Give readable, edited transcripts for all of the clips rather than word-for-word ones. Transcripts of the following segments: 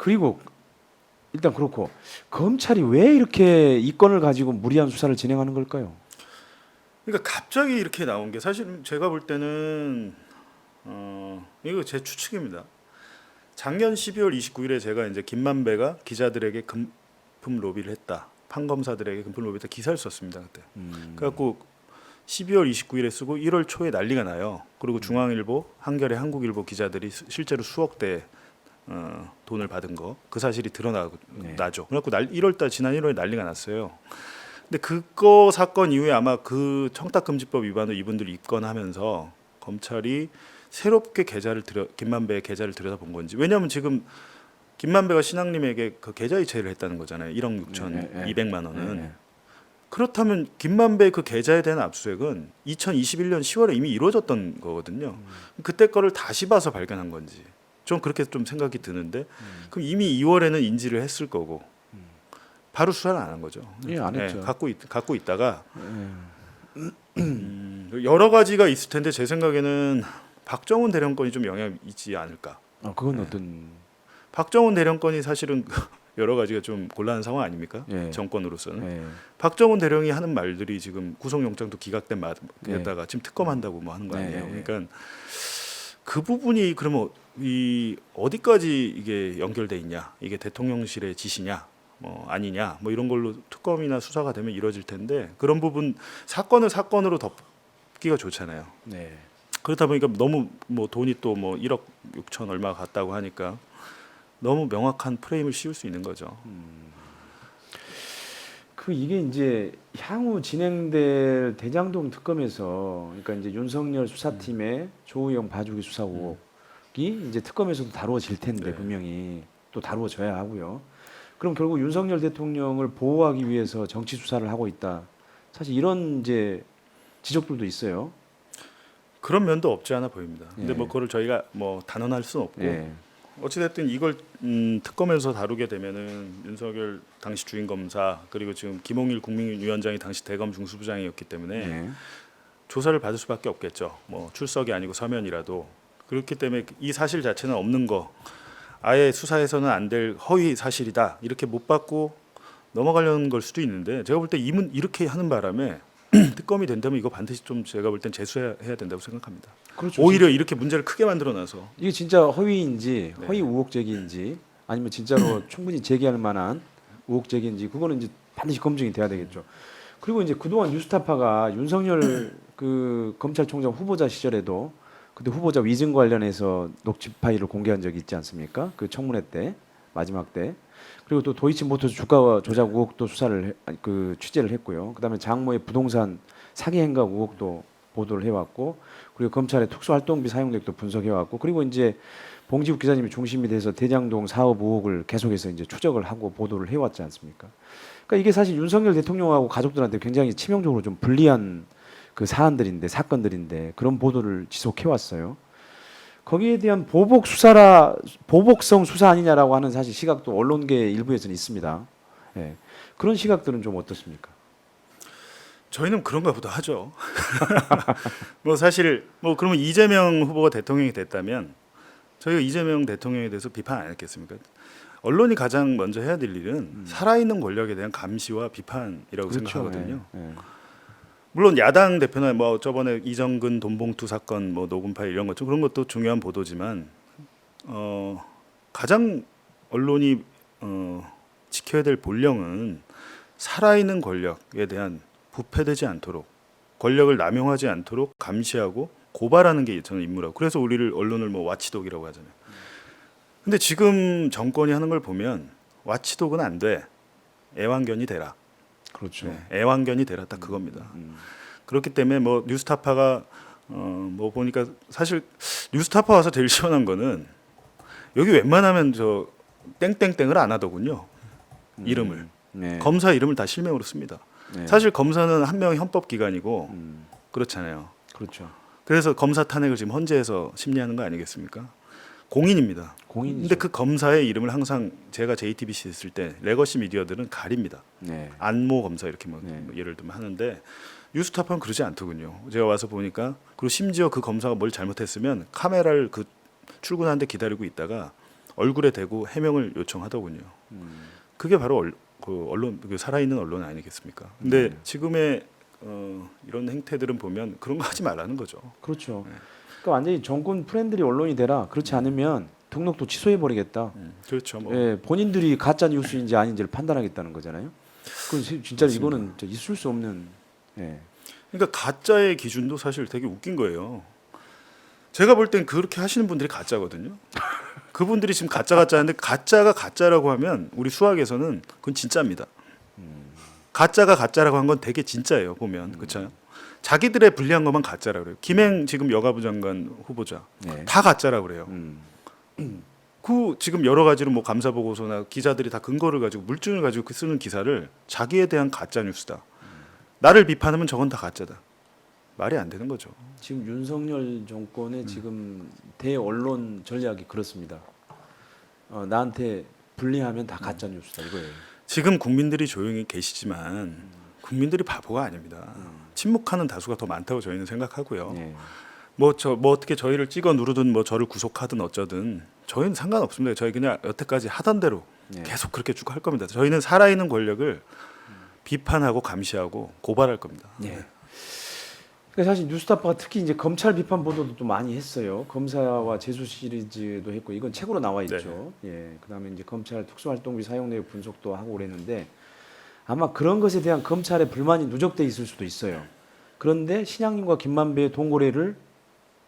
그리고 일단 그렇고 검찰이 왜 이렇게 이 건을 가지고 무리한 수사를 진행하는 걸까요? 그러니까 갑자기 이렇게 나온 게 사실 제가 볼 때는 이거 제 추측입니다. 작년 12월 29일에 제가 이제 김만배가 기자들에게 금품 로비를 했다. 판검사들에게 금품 로비했다 기사를 썼습니다 그때. 그래갖고 12월 29일에 쓰고 1월 초에 난리가 나요. 그리고 중앙일보, 한겨레, 한국일보 기자들이 실제로 수억 대 돈을 받은 거 그 사실이 드러나죠. 그래갖고 1월달 지난 1월에 난리가 났어요. 근데 그거 사건 이후에 아마 그 청탁금지법 위반으로 이분들이 입건하면서 검찰이 새롭게 김만배의 계좌를 들여다본 건지. 왜냐하면 지금 김만배가 신앙님에게 그 계좌 이체를 했다는 거잖아요. 1억 6,200만 원은. 그렇다면 김만배의 그 계좌에 대한 압수수색은 2021년 10월에 이미 이루어졌던 거거든요. 그때 거를 다시 봐서 발견한 건지. 좀 그렇게 좀 생각이 드는데 그럼 이미 2월에는 인지를 했을 거고 바로 수사를 안 한 거죠. 예, 안 했죠. 갖고 있다가 여러 가지가 있을 텐데 제 생각에는 박정훈 대령건이 좀 영향이 있지 않을까. 그건 어떤 박정훈 대령건이 사실은 여러 가지가 좀 곤란한 상황 아닙니까? 예. 정권으로서는. 예. 박정훈 대령이 하는 말들이 지금 구속영장도 기각된 예. 데다가 지금 특검한다고 뭐 하는 거 아니에요. 예. 그러니까 그 부분이 그러면 이 어디까지 이게 연결돼 있냐? 이게 대통령실의 지시냐? 뭐 아니냐? 뭐 이런 걸로 특검이나 수사가 되면 이루어질 텐데 그런 부분 사건을 사건으로 덮기가 좋잖아요. 네. 그렇다 보니까 너무 뭐 돈이 또 뭐 1억 6천 얼마 갔다고 하니까 너무 명확한 프레임을 씌울 수 있는 거죠. 이게 이제 향후 진행될 대장동 특검에서 그러니까 이제 윤석열 수사팀의 조우영 봐주기 수사 의혹이 이제 특검에서도 다루어질 텐데 네. 분명히 또 다루어져야 하고요. 그럼 결국 윤석열 대통령을 보호하기 위해서 정치 수사를 하고 있다. 사실 이런 이제 지적들도 있어요. 그런 면도 없지 않아 보입니다. 근데 예. 뭐 그걸 저희가 뭐 단언할 수는 없고 예. 어찌됐든 이걸 특검에서 다루게 되면은 윤석열 당시 주임 검사 그리고 지금 김홍일 국민위원장이 당시 대검 중수부장이었기 때문에 예. 조사를 받을 수밖에 없겠죠. 뭐 출석이 아니고 서면이라도 그렇기 때문에 이 사실 자체는 없는 거 아예 수사해서는 안 될 허위 사실이다 이렇게 못 받고 넘어가려는 걸 수도 있는데 제가 볼 때 이렇게 하는 바람에 특검이 된다면 이거 반드시 좀 제가 볼 땐 재수해야 된다고 생각합니다. 그렇죠. 오히려 이렇게 문제를 크게 만들어놔서 이게 진짜 허위인지 네. 허위 의혹 제기인지 아니면 진짜로 충분히 제기할 만한 의혹 제기인지 그거는 이제 반드시 검증이 돼야 되겠죠. 그리고 이제 그동안 뉴스타파가 윤석열 그 검찰총장 후보자 시절에도 그때 후보자 위증 관련해서 녹취 파일을 공개한 적이 있지 않습니까? 그 청문회 때 마지막 때. 그리고 또 도이치모터스 주가 조작 의혹도 취재를 했고요. 그다음에 장모의 부동산 사기 행각 의혹도 보도를 해왔고, 그리고 검찰의 특수활동비 사용액도 분석해왔고, 그리고 이제 봉지욱 기자님이 중심이 돼서 대장동 사업 의혹을 계속해서 이제 추적을 하고 보도를 해왔지 않습니까? 그러니까 이게 사실 윤석열 대통령하고 가족들한테 굉장히 치명적으로 좀 불리한 그 사건들인데 그런 보도를 지속해왔어요. 거기에 대한 보복성 수사 아니냐라고 하는 사실 시각도 언론계 일부에서는 있습니다. 예. 그런 시각들은 좀 어떻습니까? 저희는 그런가 보다 하죠. 뭐 사실 뭐 그러면 이재명 후보가 대통령이 됐다면 저희가 이재명 대통령에 대해서 비판 안 했겠습니까? 언론이 가장 먼저 해야 될 일은 살아있는 권력에 대한 감시와 비판이라고 생각하거든요. 예. 예. 물론 야당 대표나 뭐 저번에 이정근 돈봉투 사건 뭐 녹음 파일 이런 것 좀 그런 것도 중요한 보도지만 가장 언론이 지켜야 될 본령은 살아있는 권력에 대한 부패되지 않도록 권력을 남용하지 않도록 감시하고 고발하는 게 저는 임무라고. 그래서 우리를 언론을 뭐 와치독이라고 하잖아요. 근데 지금 정권이 하는 걸 보면 와치독은 안 돼. 애완견이 되라. 그렇죠. 네, 애완견이 되라 딱 그겁니다. 그렇기 때문에 뭐 뉴스타파가 뭐 보니까 사실 뉴스타파 와서 제일 시원한 거는 여기 웬만하면 저 땡땡땡을 안 하더군요. 이름을 네. 검사 이름을 다 실명으로 씁니다. 네. 사실 검사는 한 명의 헌법기관이고 그렇잖아요. 그렇죠. 그래서 검사 탄핵을 지금 헌재에서 심리하는 거 아니겠습니까? 공인입니다. 공인이죠. 근데 그 검사의 이름을 항상 제가 JTBC 있을 때 레거시 미디어들은 가립니다. 네. 안모 검사 이렇게 뭐 네. 예를 들면 하는데 뉴스타파는 그러지 않더군요. 제가 와서 보니까 그리고 심지어 그 검사가 뭘 잘못했으면 카메라를 그 출근하는데 기다리고 있다가 얼굴에 대고 해명을 요청하더군요. 그게 바로 그 언론, 그 살아있는 언론 아니겠습니까? 근데 지금의 이런 행태들은 보면 그런 거 하지 말라는 거죠. 그렇죠. 그러니까 완전히 정권 프렌들리 언론이 되라. 그렇지 않으면 등록도 취소해 버리겠다. 그렇죠. 뭐. 예, 본인들이 가짜 뉴스인지 아닌지를 판단하겠다는 거잖아요. 그 진짜 맞습니다. 이거는 진짜 있을 수 없는. 예. 그러니까 가짜의 기준도 사실 되게 웃긴 거예요. 제가 볼 땐 그렇게 하시는 분들이 가짜거든요. 그분들이 지금 가짜가 하는데 가짜가 가짜라고 하면 우리 수학에서는 그건 진짜입니다. 가짜가 가짜라고 한 건 되게 진짜예요. 보면 그렇죠. 자기들의 불리한 것만 가짜라고 그래요. 김행 지금 여가부 장관 후보자 네. 다 가짜라고 그래요. 그 지금 여러 가지로 뭐 감사 보고서나 기자들이 다 근거를 가지고 물증을 가지고 쓰는 기사를 자기에 대한 가짜 뉴스다. 나를 비판하면 저건 다 가짜다. 말이 안 되는 거죠. 지금 윤석열 정권의 지금 대언론 전략이 그렇습니다. 나한테 불리하면 다 가짜 뉴스다 이거예요. 지금 국민들이 조용히 계시지만 국민들이 바보가 아닙니다. 침묵하는 다수가 더 많다고 저희는 생각하고요. 예. 뭐 어떻게 저희를 찍어 누르든 뭐 저를 구속하든 어쩌든 저희는 상관없습니다. 저희 그냥 여태까지 하던 대로 예. 계속 그렇게 쭉 할 겁니다. 저희는 살아있는 권력을 비판하고 감시하고 고발할 겁니다. 예. 그러니까 사실 뉴스타파가 특히 이제 검찰 비판 보도도 또 많이 했어요. 검사와 재수 시리즈도 했고 이건 책으로 나와 있죠. 예. 그다음에 이제 검찰 특수활동비 사용 내역 분석도 하고 그랬는데 아마 그런 것에 대한 검찰의 불만이 누적돼 있을 수도 있어요. 그런데 신양님과 김만배의 동거래를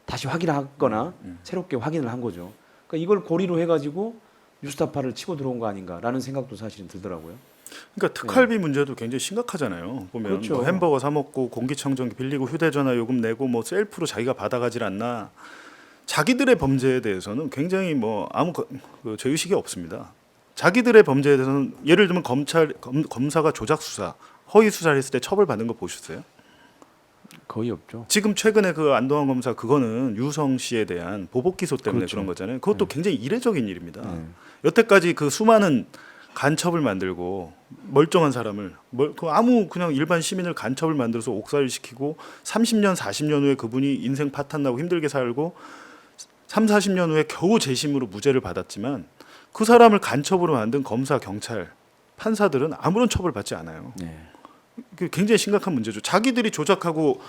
다시 확인하거나 새롭게 확인을 한 거죠. 그러니까 이걸 고리로 해가지고 뉴스타파를 치고 들어온 거 아닌가라는 생각도 사실은 들더라고요. 그러니까 특활비 문제도 굉장히 심각하잖아요. 보면 그렇죠. 뭐 햄버거 사 먹고 공기청정기 빌리고 휴대전화 요금 내고 뭐 셀프로 자기가 받아가질 않나. 자기들의 범죄에 대해서는 굉장히 뭐 아무 그 죄의식이 없습니다. 자기들의 범죄에 대해서는 예를 들면 검사가 조작 수사, 허위 수사를 했을 때 처벌받는 거 보셨어요? 거의 없죠. 지금 최근에 그 안동환 검사 그거는 유성 씨에 대한 보복 기소 때문에 그렇죠. 그런 거잖아요. 그것도 굉장히 이례적인 일입니다. 네. 여태까지 그 수많은 간첩을 만들고 멀쩡한 사람을 그 아무 그냥 일반 시민을 간첩을 만들어서 옥살이 시키고 30년 40년 후에 그분이 인생 파탄 나고 힘들게 살고 3, 40년 후에 겨우 재심으로 무죄를 받았지만 그 사람을 간첩으로 만든 검사, 경찰, 판사들은 아무런 처벌받지 않아요. 네. 그 굉장히 심각한 문제죠. 자기들이 조작하고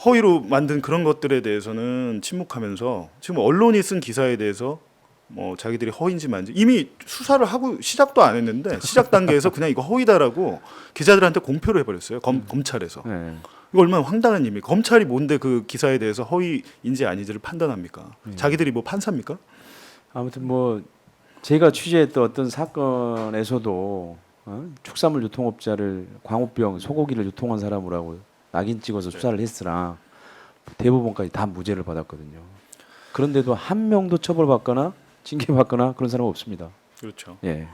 허위로 만든 그런 것들에 대해서는 침묵하면서 지금 언론이 쓴 기사에 대해서 뭐 자기들이 허위인지 만지 이미 수사를 하고 시작도 안 했는데 시작 단계에서 그냥 이거 허위다라고 기자들한테 공표를 해버렸어요. 검찰에서. 네. 이거 얼마나 황당한 일입니까? 검찰이 뭔데 그 기사에 대해서 허위인지 아닌지를 판단합니까? 자기들이 뭐 판사입니까? 아무튼 뭐 제가 취재했던 어떤 사건에서도 축산물 유통업자를 광우병 소고기를 유통한 사람으로 하고 낙인 찍어서 수사를 했으나 대법원까지 다 무죄를 받았거든요. 그런데도 한 명도 처벌받거나 징계받거나 그런 사람은 없습니다. 그렇죠. 예.